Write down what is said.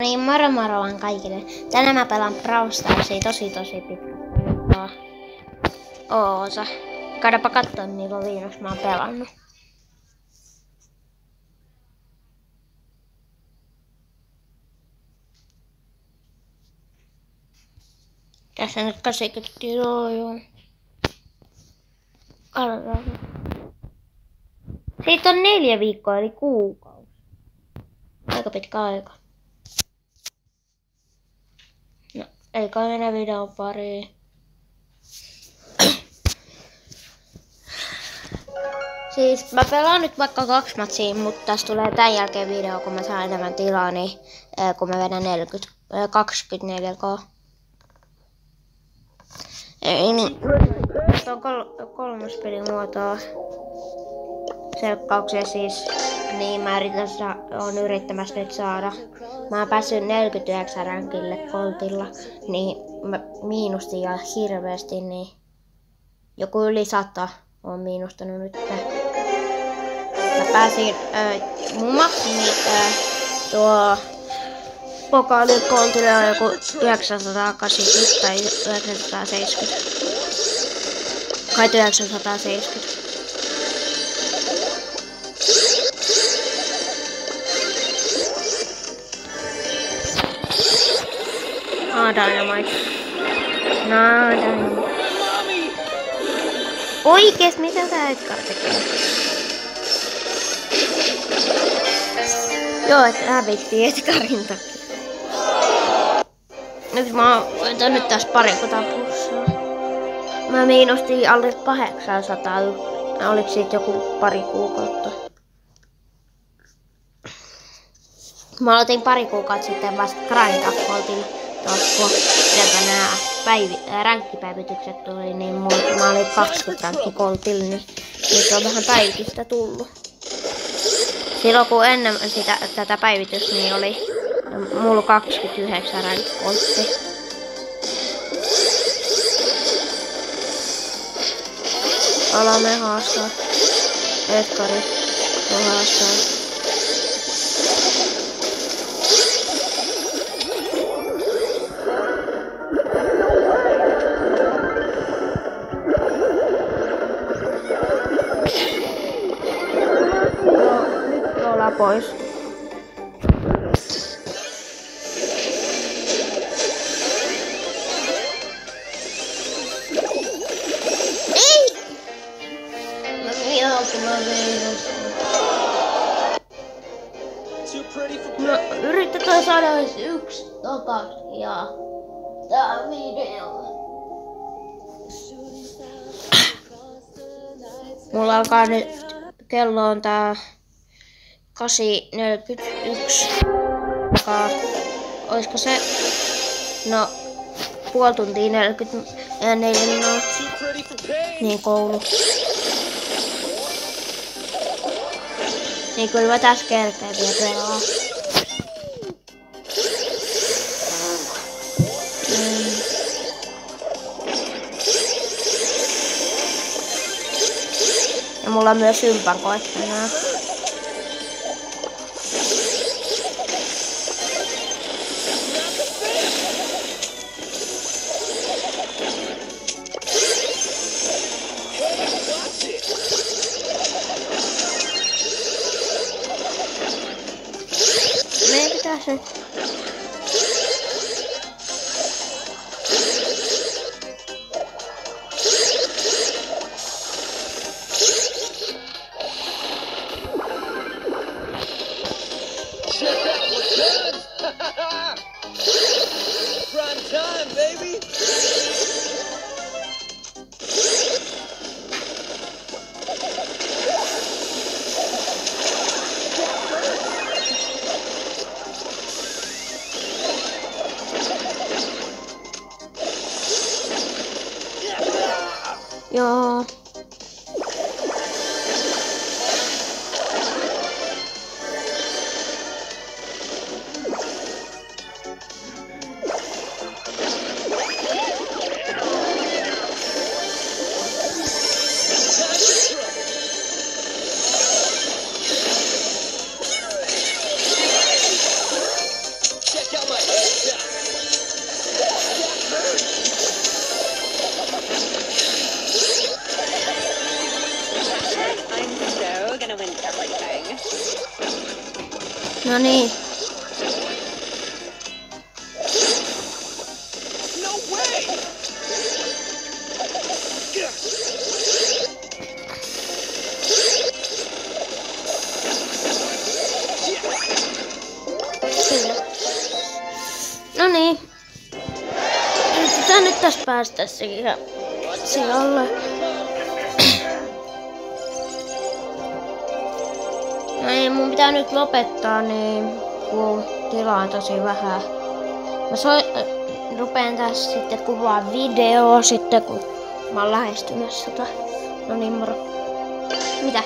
Niin moro moro vaan kaikille. Tänään mä pelaan Brawl Starsia tosi pitkä. Oosa. Käydäpä kattoo milloin viimeksi mä oon pelannut. Tässä nyt 80 kiloa joo. Katsotaan. Siitä on 4 viikkoa eli kuukausi. Aika pitkä aika. No, ei kai mennä videon pariin. Siis mä pelaan nyt vaikka 2 matsia, mutta tässä tulee tän jälkeen video, kun mä saan enemmän tilaa, niin kun mä vedän 24k. Ei niin. Tässä on 3 pelimuotoa. Selkkauksia siis. Niin mä oon yrittämässä nyt saada. Mä oon päässyt 49 rankille koltilla. Niin mä miinustin ja hirveästi, niin joku yli 100 on miinustanut nyt. Mä pääsin mun maksimi tuo pokaalikoltille on joku 980 tai 970. Kai 970. Dynamite. Dynamite. Oikees, mitä tää Edgar tekee? Joo, että hävittiin Edgarin takia. Nyt mä oon vetänyt tässä pari tapussaa. Mä miinustin alle 800. Oliko siitä joku pari kuukautta? Mä aloitin pari kuukautta sitten vasta grindakkoltilla. Kun nämä ränkkipäivitykset tuli, niin mä olin 20 rankkikoltilla, niin nyt on vähän päivitystä tullut. Silloin kun ennen tätä päivitystä, niin oli mulla 29 rankkikolttia. Alamme haastaa. Edgari haastaa. Pois. Ei! No, yritetään saada edes 1 takas ja tää video. Mulla alkaa nyt, kello on tää 8:41. Oisko se? No, puoli tuntia 44 minuuttia. Niin koulu. Niin kyllä mä tässä kerkeen vielä pelaa. Ja mulla on myös ympän koettanaa. Meidän pitäisi nyt. Prime time, baby. Joo. No niin. No way! Kyllä. No niin. Yritetään nyt tässä päästä siihen sijalle. No niin, mun pitää nyt lopettaa, niin kun tilaa on tosi vähän. Mä rupeen tässä sitten kuvaa videoa sitten, kun mä oon lähestymässä. No niin, moro. Mitä?